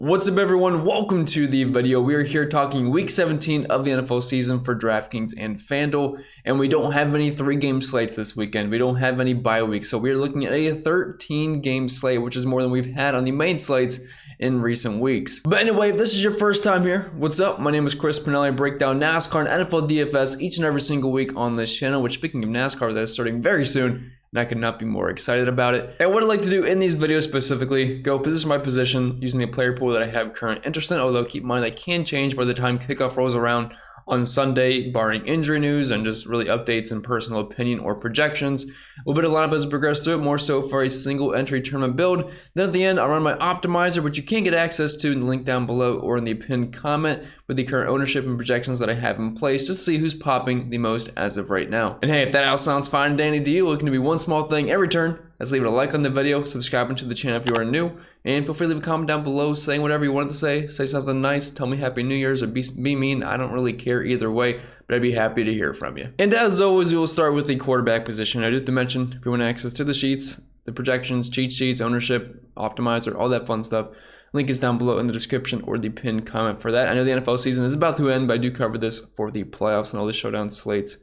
What's up, everyone? Welcome to the video. We are here talking week 17 of the NFL season for DraftKings and FanDuel, and we don't have any 3-game slates this weekend. We don't have any bye weeks, so we're looking at a 13-game slate, which is more than we've had on the main slates in recent weeks. But anyway, if this is your first time here, what's up? My name is Pennell. I break down NASCAR and NFL DFS each and every single week on this channel, which, speaking of NASCAR, that's starting very soon, and I could not be more excited about it. And what I'd like to do in these videos specifically, go position by position using the player pool that I have current interest in, although keep in mind that can change by the time kickoff rolls around on Sunday, barring injury news and just really updates and personal opinion or projections. A little bit of lineup as we progress through it, more so for a single entry tournament build. Then at the end, I'll run my optimizer, which you can get access to in the link down below or in the pinned comment with the current ownership and projections that I have in place, just to see who's popping the most as of right now. And hey, if that all sounds fine and dandy to you, looking to be one small thing every turn, let's leave it a like on the video, subscribing to the channel if you are new, and feel free to leave a comment down below saying whatever you wanted to say something nice, tell me Happy New Year's, or be mean. I don't really care either way, but I'd be happy to hear from you. And as always, we will start with the quarterback position. I do have to mention, if you want access to the sheets, the projections, cheat sheets, ownership, optimizer, all that fun stuff, link is down below in the description or the pinned comment for that. I know the NFL season is about to end, but I do cover this for the playoffs and all the showdown slates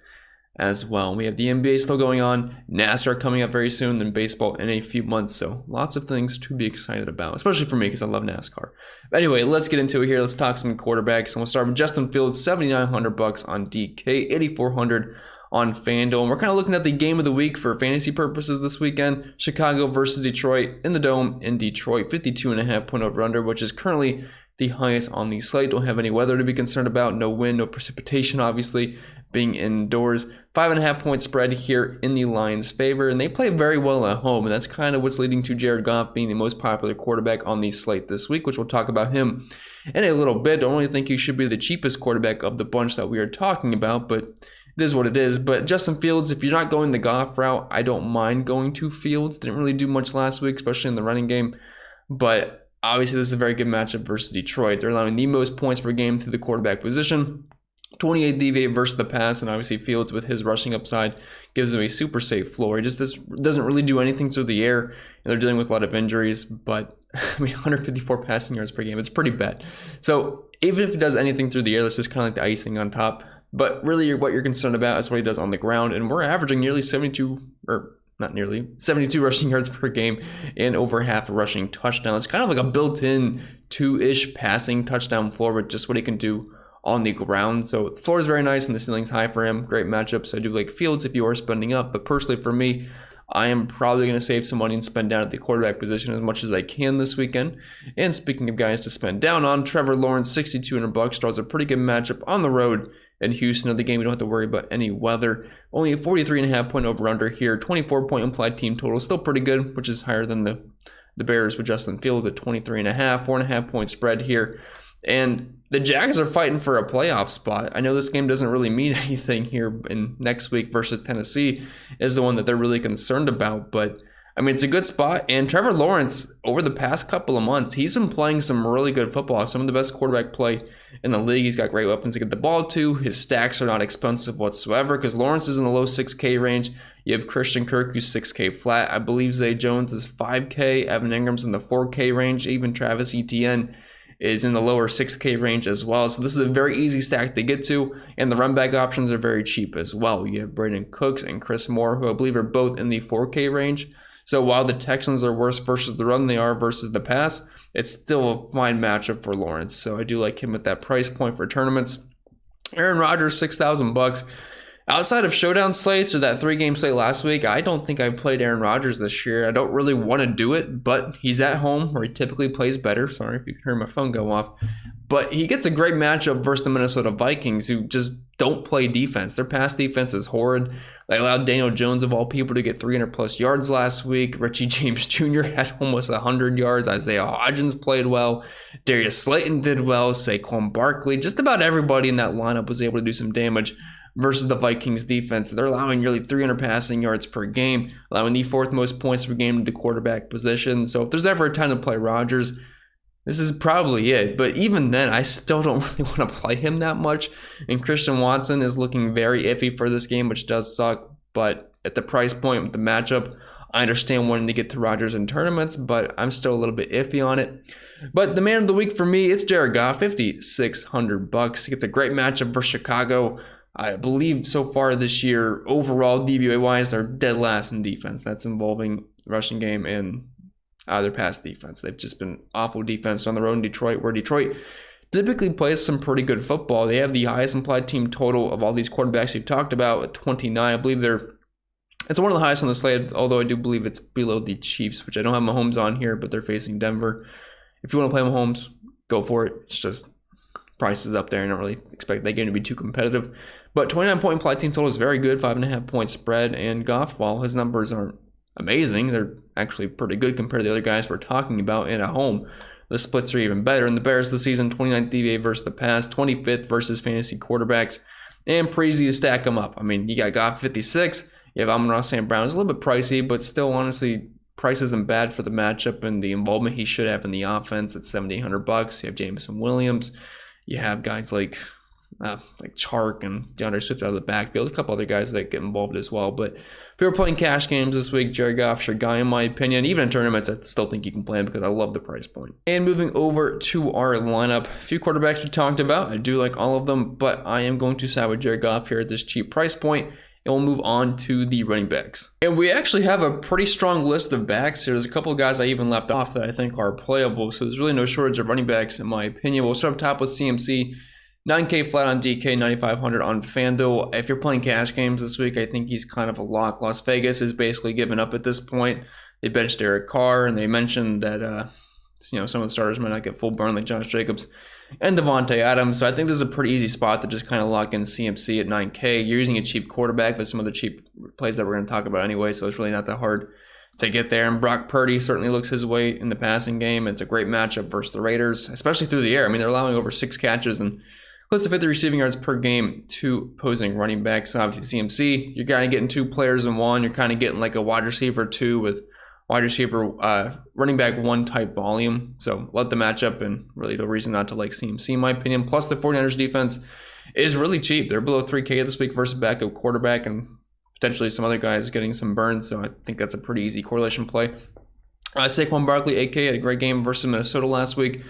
as well. We have the NBA still going on, NASCAR coming up very soon, then baseball in a few months. So lots of things to be excited about, especially for me because I love NASCAR. But anyway, let's get into it here. Let's talk some quarterbacks. And we'll start with Justin Fields, $7,900 on DK, $8,400 on FanDuel. And we're kind of looking at the game of the week for fantasy purposes this weekend. Chicago versus Detroit in the Dome in Detroit, 52.5 point over under, which is currently the highest on the slate. Don't have any weather to be concerned about. No wind, no precipitation, obviously, being indoors. 5.5 point spread here in the Lions' favor, and they play very well at home, and that's kind of what's leading to Jared Goff being the most popular quarterback on the slate this week, which we'll talk about him in a little bit. Don't really think he should be the cheapest quarterback of the bunch that we are talking about, but it is what it is. But Justin Fields, if you're not going the Goff route, I don't mind going to Fields. Didn't really do much last week, especially in the running game, but obviously this is a very good matchup versus Detroit. They're allowing the most points per game to the quarterback position. 28 DVA versus the pass, and obviously Fields with his rushing upside gives him a super safe floor. He just doesn't really do anything through the air, and they're dealing with a lot of injuries, but I mean, 154 passing yards per game, it's pretty bad. So even if he does anything through the air, that's just kind of like the icing on top. But really what you're concerned about is what he does on the ground, and we're averaging nearly 72 rushing yards per game and over half a rushing touchdown. It's kind of like a built-in 2-ish passing touchdown floor with just what he can do on the ground. So the floor is very nice and the ceiling's high for him. Great matchups. I do like Fields if you are spending up, but personally for me, I am probably going to save some money and spend down at the quarterback position as much as I can this weekend. And speaking of guys to spend down on, Trevor Lawrence, $6,200, draws a pretty good matchup on the road in Houston. Of the game, we don't have to worry about any weather. Only a 43.5 point over under here. 24 point implied team total, still pretty good, which is higher than the Bears with Justin Fields at 23.5, 4.5 point spread here. And the Jags are fighting for a playoff spot. I know this game doesn't really mean anything here in next week versus Tennessee is the one that they're really concerned about. But, I mean, it's a good spot. And Trevor Lawrence, over the past couple of months, he's been playing some really good football. Some of the best quarterback play in the league. He's got great weapons to get the ball to. His stacks are not expensive whatsoever because Lawrence is in the low 6K range. You have Christian Kirk, who's 6K flat. I believe Zay Jones is 5K. Evan Ingram's in the 4K range. Even Travis Etienne is in the lower 6K range as well. So this is a very easy stack to get to, and the run back options are very cheap as well. You have Brandon Cooks and Chris Moore, who I believe are both in the 4K range. So while the Texans are worse versus the run they are versus the pass, it's still a fine matchup for Lawrence. So I do like him at that price point for tournaments. Aaron Rodgers, $6,000. Outside of showdown slates or that 3-game slate last week, I don't think I played Aaron Rodgers this year. I don't really want to do it, but he's at home where he typically plays better. Sorry if you can hear my phone go off. But he gets a great matchup versus the Minnesota Vikings, who just don't play defense. Their pass defense is horrid. They allowed Daniel Jones, of all people, to get 300-plus yards last week. Richie James Jr. had almost 100 yards. Isaiah Hodgins played well. Darius Slayton did well. Saquon Barkley. Just about everybody in that lineup was able to do some damage versus the Vikings defense. They're allowing nearly 300 passing yards per game, allowing the 4th most points per game to the quarterback position. So if there's ever a time to play Rodgers, this is probably it. But even then, I still don't really want to play him that much. And Christian Watson is looking very iffy for this game, which does suck. But at the price point with the matchup, I understand wanting to get to Rodgers in tournaments, but I'm still a little bit iffy on it. But the man of the week for me, it's Jared Goff, $5,600. He gets a great matchup versus Chicago. I believe so far this year, overall DVOA-wise, they're dead last in defense. That's involving rushing game and their pass defense. They've just been awful defense on the road in Detroit, where Detroit typically plays some pretty good football. They have the highest implied team total of all these quarterbacks we've talked about at 29. I believe it's one of the highest on the slate, although I do believe it's below the Chiefs, which I don't have Mahomes on here, but they're facing Denver. If you want to play Mahomes, go for it. It's just prices up there. I don't really expect that game to be too competitive. But 29-point implied team total is very good, 5.5-point spread. And Goff, while his numbers aren't amazing, they're actually pretty good compared to the other guys we're talking about. And at home, the splits are even better. And the Bears this season, 29th DVA versus the pass, 25th versus fantasy quarterbacks. And pretty easy to stack them up. I mean, you got Goff 56. You have Amon-Ra St. Brown. It's a little bit pricey, but still, honestly, price isn't bad for the matchup and the involvement he should have in the offense at $7,800. You have Jameson Williams. You have guys like Chark and DeAndre Swift out of the backfield. A couple other guys that get involved as well. But if you're playing cash games this week, Jared Goff's your guy in my opinion. Even in tournaments, I still think you can play him because I love the price point. And moving over to our lineup, a few quarterbacks we talked about. I do like all of them, but I am going to side with Jared Goff here at this cheap price point. And we'll move on to the running backs. And we actually have a pretty strong list of backs here. There's a couple of guys I even left off that I think are playable. So there's really no shortage of running backs in my opinion. We'll start up top with CMC. 9K flat on DK, 9,500 on FanDuel. If you're playing cash games this week, I think he's kind of a lock. Las Vegas is basically given up at this point. They benched Derek Carr, and they mentioned that some of the starters might not get full burn like Josh Jacobs and Devontae Adams. So I think this is a pretty easy spot to just kind of lock in CMC at 9K. You're using a cheap quarterback. There's some other cheap plays that we're going to talk about anyway, so it's really not that hard to get there. And Brock Purdy certainly looks his way in the passing game. It's a great matchup versus the Raiders, especially through the air. I mean, they're allowing over 6 catches and close to 50 receiving yards per game to opposing running backs. Obviously, CMC, you're kind of getting 2 players in one. You're kind of getting like a wide receiver 2 with wide receiver, running back 1 type volume. So let the matchup, and really no reason not to like CMC in my opinion. Plus the 49ers defense is really cheap. They're below 3K this week versus backup quarterback and potentially some other guys getting some burns. So I think that's a pretty easy correlation play. Saquon Barkley, 8K, had a great game versus Minnesota last week.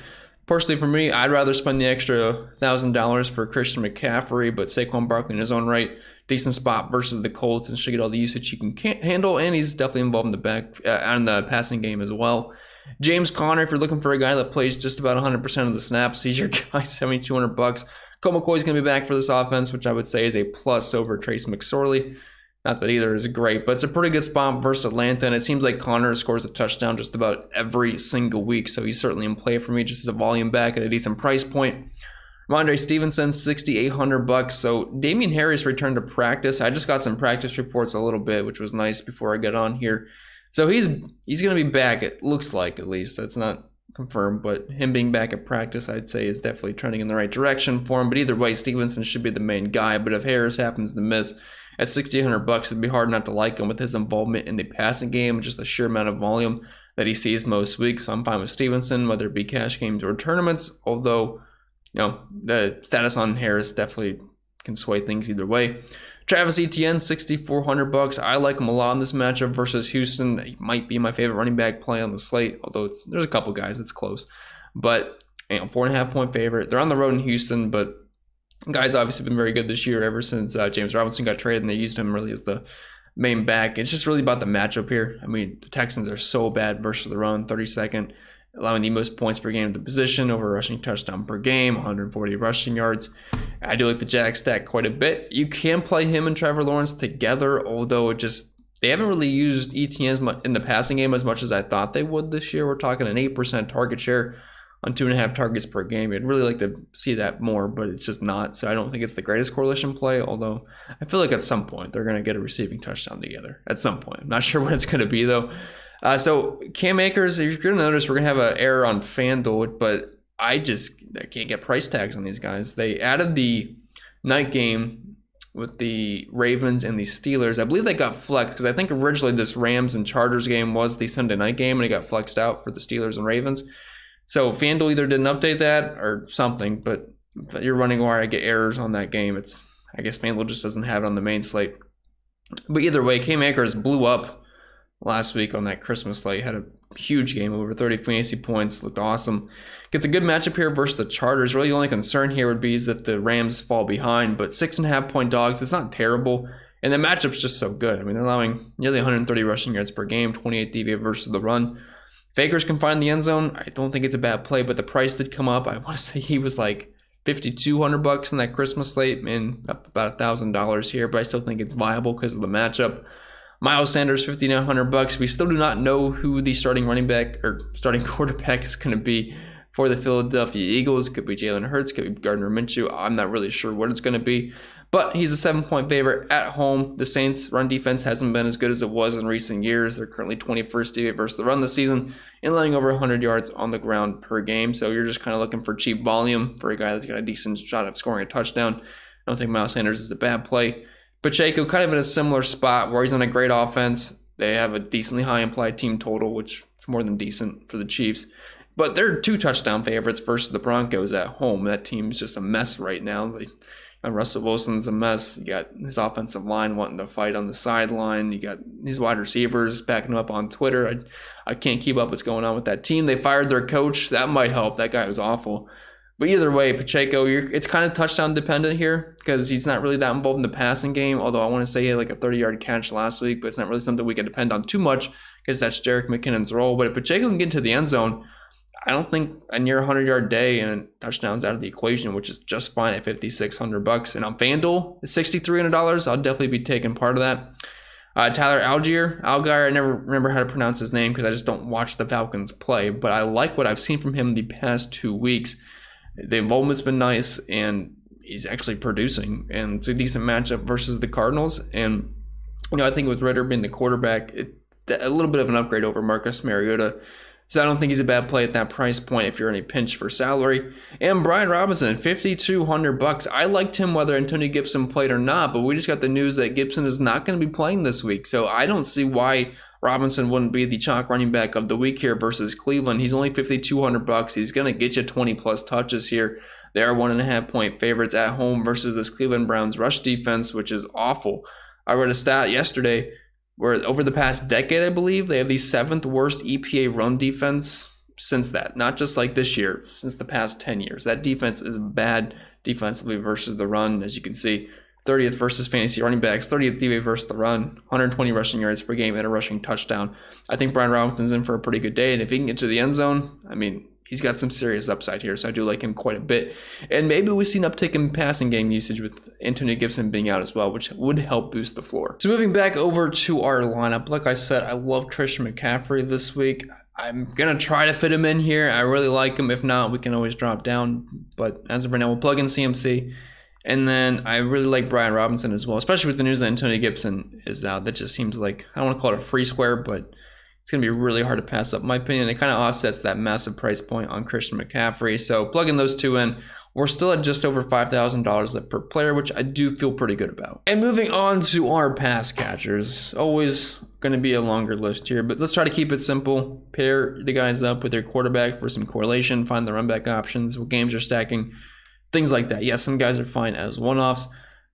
Personally, for me, I'd rather spend the extra $1,000 for Christian McCaffrey, but Saquon Barkley in his own right, decent spot versus the Colts and should get all the usage he can handle, and he's definitely involved in the the passing game as well. James Conner, if you're looking for a guy that plays just about 100% of the snaps, he's your guy, $7,200. Colt McCoy's going to be back for this offense, which I would say is a plus over Trace McSorley. Not that either is great, but it's a pretty good spot versus Atlanta, and it seems like Connor scores a touchdown just about every single week, so he's certainly in play for me just as a volume back at a decent price point. Ramondre Stevenson, $6,800. So Damian Harris returned to practice. I just got some practice reports a little bit, which was nice before I got on here. So he's going to be back, it looks like at least. That's not confirmed, but him being back at practice, I'd say is definitely trending in the right direction for him. But either way, Stevenson should be the main guy. But if Harris happens to miss at $6,800, it'd be hard not to like him with his involvement in the passing game, just the sheer amount of volume that he sees most weeks. So I'm fine with Stevenson, whether it be cash games or tournaments, although the status on Harris definitely can sway things either way. Travis Etienne, $6,400. I like him a lot in this matchup versus Houston. He might be my favorite running back play on the slate, although there's a couple guys it's close. But 4.5-point favorite. They're on the road in Houston, but guys obviously been very good this year ever since James Robinson got traded, and they used him really as the main back. It's just really about the matchup here. I mean, the Texans are so bad versus the run, 32nd, allowing the most points per game at the position, over rushing touchdown per game, 140 rushing yards. I do like the Jags stack quite a bit. You can play him and Trevor Lawrence together, although they haven't really used Etienne in the passing game as much as I thought they would this year. We're talking an 8% target share on 2.5 targets per game. I'd really like to see that more, but it's just not. So I don't think it's the greatest correlation play, although I feel like at some point they're going to get a receiving touchdown together. At some point. I'm not sure when it's going to be, though. So Cam Akers, you're going to notice we're going to have an error on FanDuel, but I can't get price tags on these guys. They added the night game with the Ravens and the Steelers. I believe they got flexed because I think originally this Rams and Chargers game was the Sunday night game, and it got flexed out for the Steelers and Ravens. So FanDuel either didn't update that or something, but if you're running wire, I get errors on that game. I guess FanDuel just doesn't have it on the main slate. But either way, Cam Akers blew up last week on that Christmas slate. Had a huge game, over 30 fantasy points, looked awesome. Gets a good matchup here versus the Chargers. Really, the only concern here would be is if the Rams fall behind, but 6.5 point dogs, it's not terrible. And the matchup's just so good. I mean, they're allowing nearly 130 rushing yards per game, 28 DVA versus the run. Fakers can find the end zone. I don't think it's a bad play, but the price did come up. I want to say he was like $5,200 in that Christmas slate, and up about $1,000 here, but I still think it's viable because of the matchup. Miles Sanders, $5,900. We still do not know who the starting running back or starting quarterback is going to be for the Philadelphia Eagles. Could be Jalen Hurts, could be Gardner Minshew. I'm not really sure what it's going to be, but he's a 7-point favorite at home. The Saints' run defense hasn't been as good as it was in recent years. They're currently 21st DVA versus the run this season and letting over 100 yards on the ground per game. So you're just kind of looking for cheap volume for a guy that's got a decent shot of scoring a touchdown. I don't think Miles Sanders is a bad play. Pacheco kind of in a similar spot where he's on a great offense. They have a decently high implied team total, which is more than decent for the Chiefs. But they're 2 touchdown favorites versus the Broncos at home. That team's just a mess right now. Russell Wilson's a mess. You got his offensive line wanting to fight on the sideline. You got these wide receivers backing him up on Twitter. I can't keep up what's going on with that team. They fired their coach. That might help. That guy was awful. But either way, Pacheco, it's kind of touchdown dependent here because he's not really that involved in the passing game, although I want to say he had like a 30-yard catch last week, but it's not really something we can depend on too much because that's Jerick McKinnon's role. But if Pacheco can get to the end zone, I don't think a near 100-yard day and touchdowns out of the equation, which is just fine at $5,600. And on FanDuel, it's $6,300. I'll definitely be taking part of that. Tyler Algier, I never remember how to pronounce his name because I just don't watch the Falcons play, but I like what I've seen from him the past 2 weeks. The involvement's been nice, and he's actually producing, and it's a decent matchup versus the Cardinals. And I think with Ritter being the quarterback, a little bit of an upgrade over Marcus Mariota. So I don't think he's a bad play at that price point if you're in a pinch for salary. And Brian Robinson, $5,200. I liked him whether Antonio Gibson played or not, but we just got the news that Gibson is not going to be playing this week. So I don't see why Robinson wouldn't be the chalk running back of the week here versus Cleveland. He's only $5,200. He's going to get you 20 plus touches here. They are 1.5 point favorites at home versus this Cleveland Browns rush defense, which is awful. I read a stat yesterday where over the past decade, I believe, they have the 7th worst EPA run defense since that. Not just like this year, since the past 10 years. That defense is bad defensively versus the run, as you can see. 30th versus fantasy running backs, 30th DVA versus the run, 120 rushing yards per game and a rushing touchdown. I think Brian Robinson's in for a pretty good day, and if he can get to the end zone, I mean, he's got some serious upside here, so I do like him quite a bit. And maybe we see an uptick in passing game usage with Antonio Gibson being out as well, which would help boost the floor. So moving back over to our lineup, like I said, I love Christian McCaffrey this week. I'm going to try to fit him in here. I really like him. If not, we can always drop down. But as of right now, we'll plug in CMC. And then I really like Brian Robinson as well, especially with the news that Antonio Gibson is out. That just seems like, I don't want to call it a free square, but it's going to be really hard to pass up. In my opinion, it kind of offsets that massive price point on Christian McCaffrey. So plugging those two in, we're still at just over $5,000 per player, which I do feel pretty good about. And moving on to our pass catchers, always going to be a longer list here, but let's try to keep it simple. Pair the guys up with their quarterback for some correlation, find the run back options, what games are stacking, things like that. Yes, some guys are fine as one-offs.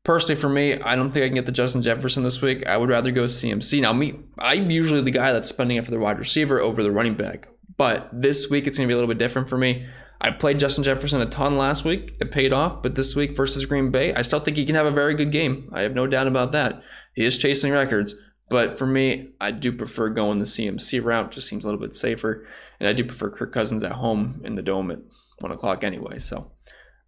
Personally, for me, I don't think I can get the Justin Jefferson this week. I would rather go CMC. Now, I'm usually the guy that's spending it for the wide receiver over the running back. But this week, it's going to be a little bit different for me. I played Justin Jefferson a ton last week. It paid off. But this week versus Green Bay, I still think he can have a very good game. I have no doubt about that. He is chasing records. But for me, I do prefer going the CMC route. Just seems a little bit safer. And I do prefer Kirk Cousins at home in the Dome at 1 o'clock anyway. So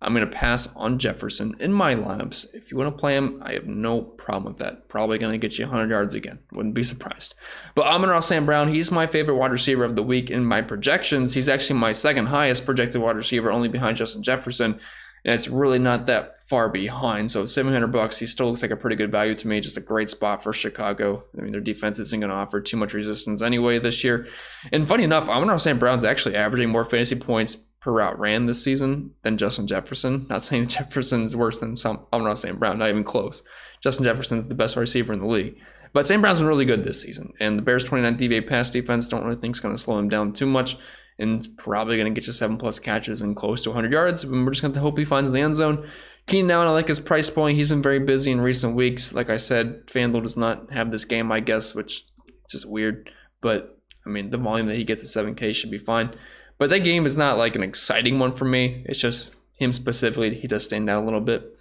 I'm going to pass on Jefferson in my lineups. If you want to play him, I have no problem with that. Probably going to get you 100 yards again. Wouldn't be surprised. But Amon-Ra St. Brown, he's my favorite wide receiver of the week in my projections. He's actually my second highest projected wide receiver, only behind Justin Jefferson. And it's really not that far behind. So $700, he still looks like a pretty good value to me. Just a great spot for Chicago. I mean, their defense isn't going to offer too much resistance anyway this year. And funny enough, Amon-Ra St. Brown's actually averaging more fantasy points per route ran this season than Justin Jefferson. Not saying Jefferson's worse than Amon-Ra St. Brown, not even close. Justin Jefferson's the best receiver in the league. But St. Brown's been really good this season. And the Bears' 29 DVA pass defense don't really think is going to slow him down too much. And it's probably going to get you 7+ catches and close to 100 yards. And we're just going to hope he finds the end zone. Keenan Allen, I like his price point. He's been very busy in recent weeks. Like I said, FanDuel does not have this game, I guess, which It's just weird. But, I mean, the volume that he gets at 7K should be fine. But that game is not like an exciting one for me. It's just him specifically. He does stand out a little bit.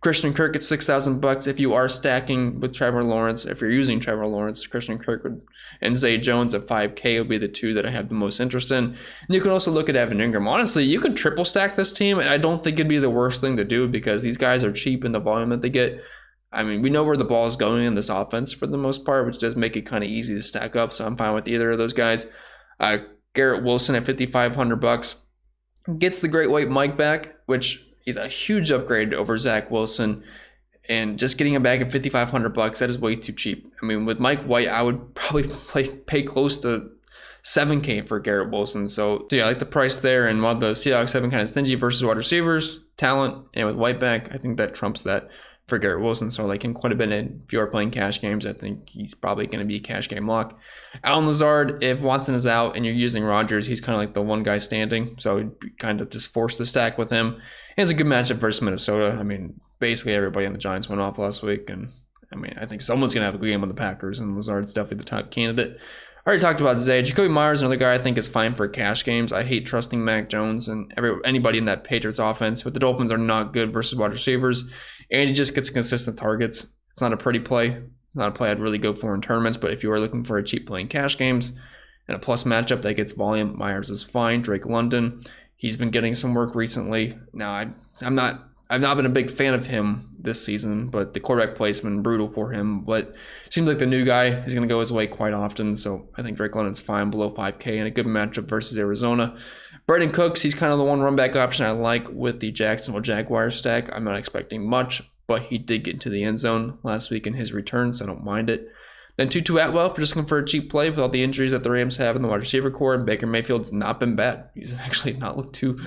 Christian Kirk at $6,000. If you are stacking with Trevor Lawrence, if you're using Trevor Lawrence, Christian Kirk and Zay Jones at 5K would be the two that I have the most interest in. And you can also look at Evan Ingram. Honestly, you could triple stack this team, and I don't think it'd be the worst thing to do because these guys are cheap in the volume that they get. I mean, we know where the ball is going in this offense for the most part, which does make it kind of easy to stack up. So I'm fine with either of those guys. Garrett Wilson at $5,500 gets the great white Mike back, which is a huge upgrade over Zach Wilson. And just getting him back at $5,500, that is way too cheap. I mean, with Mike White, I would probably pay close to $7K for Garrett Wilson. So yeah, I like the price there. And while the Seahawks have been kind of stingy versus wide receivers, talent, and with White back, I think that trumps that for Garrett Wilson. So I like him quite a bit. And if you are playing cash games, I think he's probably going to be a cash game lock. Allen Lazard, if Watson is out and you're using Rodgers, he's kind of like the one guy standing. So you'd be kind of just forced to stack with him. And it's a good matchup versus Minnesota. I mean, basically everybody on the Giants went off last week. And I mean, I think someone's going to have a good game on the Packers, and Lazard's definitely the top candidate. I already talked about Zay. Jacoby Myers, another guy I think is fine for cash games. I hate trusting Mac Jones and anybody in that Patriots offense, but the Dolphins are not good versus wide receivers, and he just gets consistent targets. It's not a pretty play. It's not a play I'd really go for in tournaments, but if you are looking for a cheap play in cash games and a plus matchup that gets volume, Myers is fine. Drake London, he's been getting some work recently. Now, I've not been a big fan of him this season, but the quarterback play's been brutal for him. But it seems like the new guy is going to go his way quite often. So I think Drake London's fine below 5K and a good matchup versus Arizona. Brandon Cooks, he's kind of the one run back option I like with the Jacksonville Jaguars stack. I'm not expecting much, but he did get into the end zone last week in his return, so I don't mind it. Then Tutu Atwell, if you're just looking for a cheap play with all the injuries that the Rams have in the wide receiver core, and Baker Mayfield's not been bad. He's actually not looked too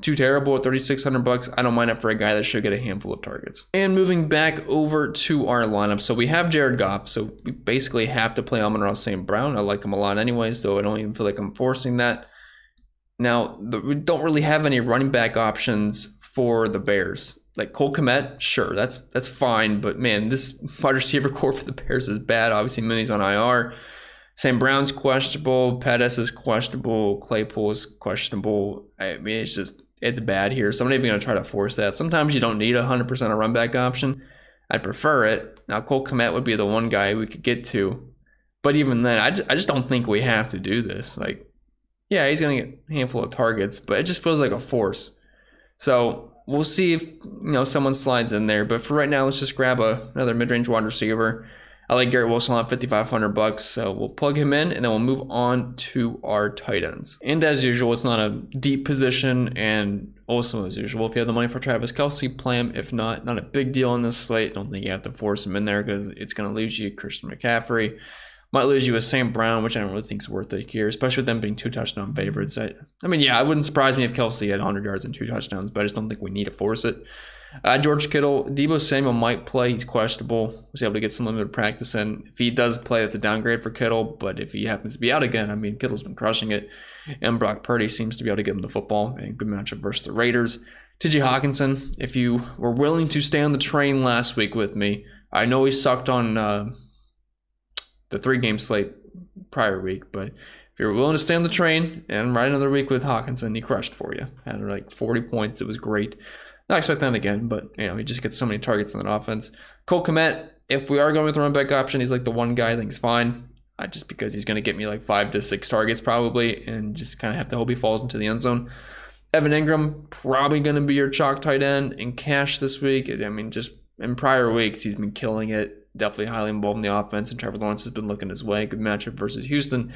terrible at $3,600. I don't mind it for a guy that should get a handful of targets. And moving back over to our lineup. So we have Jared Goff. So we basically have to play Amon-Ra St. Brown. I like him a lot anyway, so I don't even feel like I'm forcing that. Now, we don't really have any running back options for the Bears. Like Cole Kmet, sure, that's fine. But man, this wide receiver core for the Bears is bad. Obviously, Minnie's on IR. St. Brown's questionable. Pettis is questionable. Claypool is questionable. I mean, it's bad here. So I'm not even going to try to force that. Sometimes you don't need 100% a run back option. I'd prefer it. Now, Cole Kmet would be the one guy we could get to. But even then, I just don't think we have to do this. Like, yeah, he's going to get a handful of targets, but it just feels like a force. So we'll see if someone slides in there. But for right now, let's just grab another mid-range wide receiver. I like Garrett Wilson at $5,500, so we'll plug him in, and then we'll move on to our tight ends. And as usual, it's not a deep position, and also as usual, if you have the money for Travis Kelce, play him. If not a big deal in this slate. Don't think you have to force him in there because it's going to lose you Christian McCaffrey. Might lose you a St. Brown, which I don't really think is worth it here, especially with them being 2 touchdown favorites. I mean, yeah, it wouldn't surprise me if Kelce had 100 yards and 2 touchdowns, but I just don't think we need to force it. George Kittle, Deebo Samuel might play. He's questionable. Was able to get some limited practice in. If he does play, that's a downgrade for Kittle. But if he happens to be out again, I mean, Kittle's been crushing it. And Brock Purdy seems to be able to give him the football. And good matchup versus the Raiders. T.J. Hawkinson, if you were willing to stay on the train last week with me, I know he sucked on the 3-game slate prior week, but if you're willing to stay on the train and ride another week with Hawkinson, he crushed for you. Had like 40 points. It was great. Not expecting that again, but he just gets so many targets on that offense. Cole Kmet, if we are going with the run back option, he's like the one guy I think is fine. Just because he's going to get me like 5 to 6 targets probably, and just kind of have to hope he falls into the end zone. Evan Ingram, probably going to be your chalk tight end in cash this week. I mean, just in prior weeks, he's been killing it. Definitely highly involved in the offense, and Trevor Lawrence has been looking his way. Good matchup versus Houston.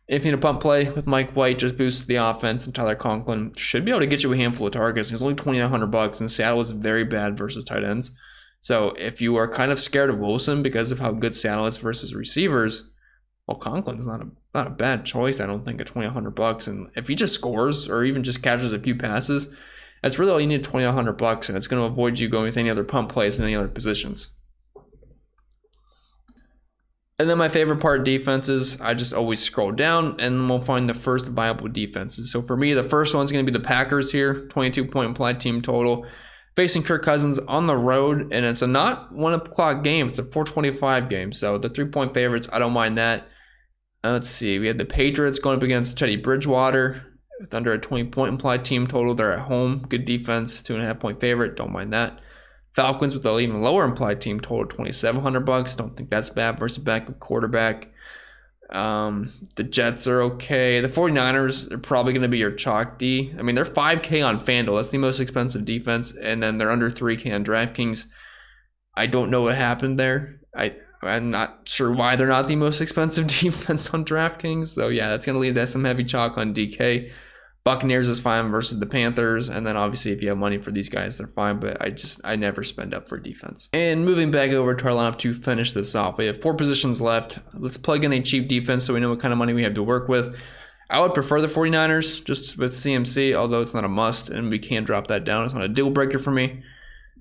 If you need a pump play with Mike White, just boosts the offense, and Tyler Conklin should be able to get you a handful of targets. He's only $2,900, and Seattle is very bad versus tight ends. So if you are kind of scared of Wilson because of how good Seattle is versus receivers, well, Conklin's not a bad choice, I don't think, at $2,100. And if he just scores or even just catches a few passes, that's really all you need, $2,100, and it's going to avoid you going with any other pump plays in any other positions. And then my favorite part, defenses, I just always scroll down and we'll find the first viable defenses. So for me, the first one's going to be the Packers here, 22-point implied team total, facing Kirk Cousins on the road, and it's a not 1 o'clock game, it's a 4:25 game. So the 3-point favorites, I don't mind that. Let's see. We have the Patriots going up against Teddy Bridgewater with under a 20-point implied team total. They're at home. Good defense. 2.5-point favorite. Don't mind that. Falcons with an even lower implied team total, $2,700. Don't think that's bad versus backup quarterback. The Jets are okay. The 49ers are probably going to be your chalk D. I mean, they're $5K on FanDuel. That's the most expensive defense. And then they're under $3K on DraftKings. I don't know what happened there. I'm not sure why they're not the most expensive defense on DraftKings. So, yeah, that's going to lead to some heavy chalk on DK. Buccaneers is fine versus the Panthers. And then, obviously, if you have money for these guys, they're fine. But I never spend up for defense. And moving back over to our lineup to finish this off. We have 4 positions left. Let's plug in a cheap defense so we know what kind of money we have to work with. I would prefer the 49ers just with CMC, although it's not a must. And we can drop that down. It's not a deal breaker for me.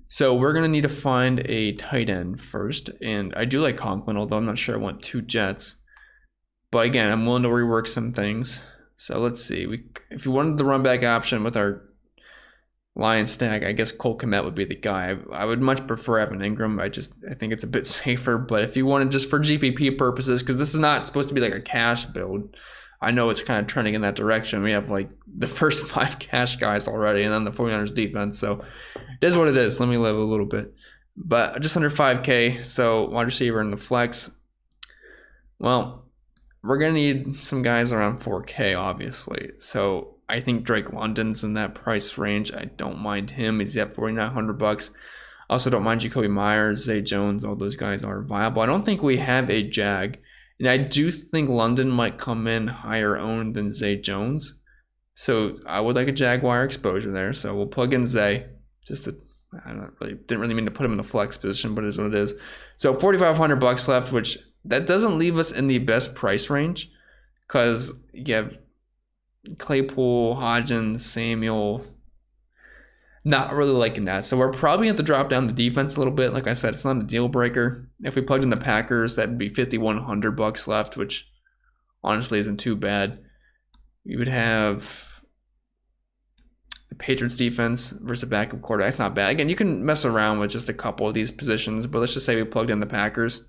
So we're going to need to find a tight end first. And I do like Conklin, although I'm not sure I want 2 Jets. But again, I'm willing to rework some things. So let's see. If you wanted the run back option with our Lions stack, I guess Cole Kmet would be the guy. I would much prefer Evan Ingram. I think it's a bit safer. But if you wanted just for GPP purposes, because this is not supposed to be like a cash build, I know it's kind of trending in that direction. We have like the first 5 cash guys already, and then the 49ers defense. So it is what it is. Let me live a little bit. But just under 5K, so wide receiver in the flex. Well, we're going to need some guys around 4K, obviously. So I think Drake London's in that price range. I don't mind him. He's at $4,900. Also don't mind Jacoby Myers, Zay Jones. All those guys are viable. I don't think we have a Jag. And I do think London might come in higher owned than Zay Jones. So I would like a Jaguar exposure there. So we'll plug in Zay. Didn't really mean to put him in the flex position, but it is what it is. So $4,500 left, which that doesn't leave us in the best price range because you have Claypool, Hodgins, Samuel. Not really liking that. So we're probably going to drop down the defense a little bit. Like I said, it's not a deal breaker. If we plugged in the Packers, that would be $5,100 left, which honestly isn't too bad. We would have the Patriots defense versus backup quarterback. That's not bad. Again, you can mess around with just a couple of these positions, but let's just say we plugged in the Packers.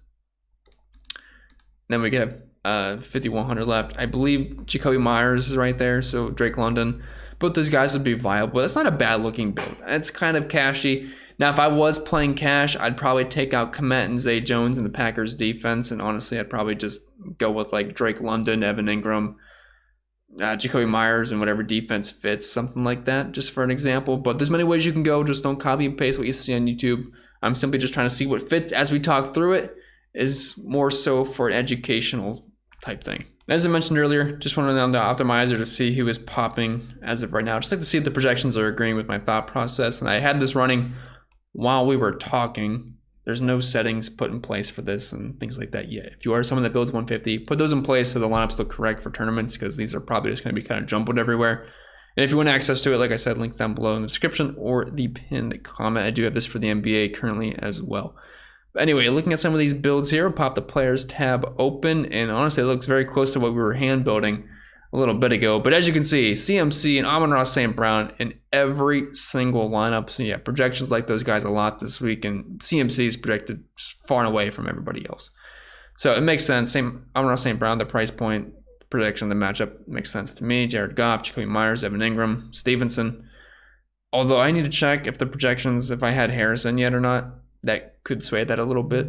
Then we could have $5,100 left. I believe Jacoby Myers is right there, so Drake London. Both those guys would be viable. That's not a bad looking build. It's kind of cashy. Now, if I was playing cash, I'd probably take out Kmet and Zay Jones in the Packers defense, and honestly, I'd probably just go with like Drake London, Evan Ingram, Jacoby Myers, and whatever defense fits, something like that, just for an example. But there's many ways you can go. Just don't copy and paste what you see on YouTube. I'm simply just trying to see what fits as we talk through it. Is more so for an educational type thing. As I mentioned earlier, just went on the optimizer to see who is popping as of right now. Just like to see if the projections are agreeing with my thought process. And I had this running while we were talking. There's no settings put in place for this and things like that yet. If you are someone that builds 150, put those in place so the lineups look correct for tournaments because these are probably just going to be kind of jumbled everywhere. And if you want access to it, like I said, links down below in the description or the pinned comment. I do have this for the NBA currently as well. Anyway, looking at some of these builds here, we'll pop the players tab open, and honestly, it looks very close to what we were hand building a little bit ago. But as you can see, CMC and Amon-Ra St. Brown in every single lineup. So yeah, projections like those guys a lot this week, and CMC is projected far and away from everybody else. So it makes sense. Same Amon-Ra St. Brown, the price point, prediction, the matchup makes sense to me. Jared Goff, Jacoby Myers, Evan Ingram, Stevenson. Although I need to check if the projections, if I had Harrison yet or not. That could sway that a little bit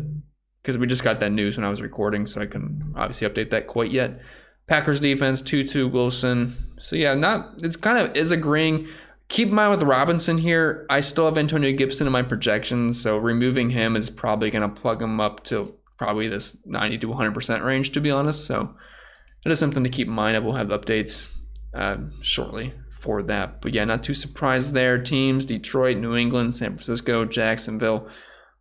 because we just got that news when I was recording, so I couldn't obviously update that quite yet. Packers defense, Tutu, Wilson. So yeah, it's kind of is agreeing. Keep in mind with Robinson here, I still have Antonio Gibson in my projections, so removing him is probably going to plug him up to probably this 90 to 100% range, to be honest. So it is something to keep in mind. I will have updates shortly for that. But yeah, not too surprised there. Teams, Detroit, New England, San Francisco, Jacksonville.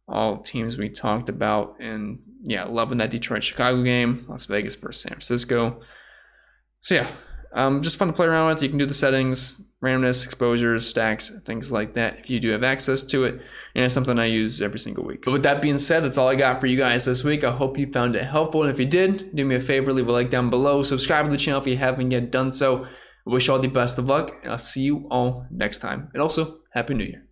All teams we talked about, and yeah, loving that Detroit-Chicago game, Las Vegas versus San Francisco. So yeah, just fun to play around with. You can do the settings, randomness, exposures, stacks, things like that if you do have access to it, and it's something I use every single week. But with that being said, that's all I got for you guys this week. I hope you found it helpful, and if you did, do me a favor, leave a like down below, subscribe to the channel if you haven't yet done so. I wish you all the best of luck, and I'll see you all next time. And also, Happy New Year.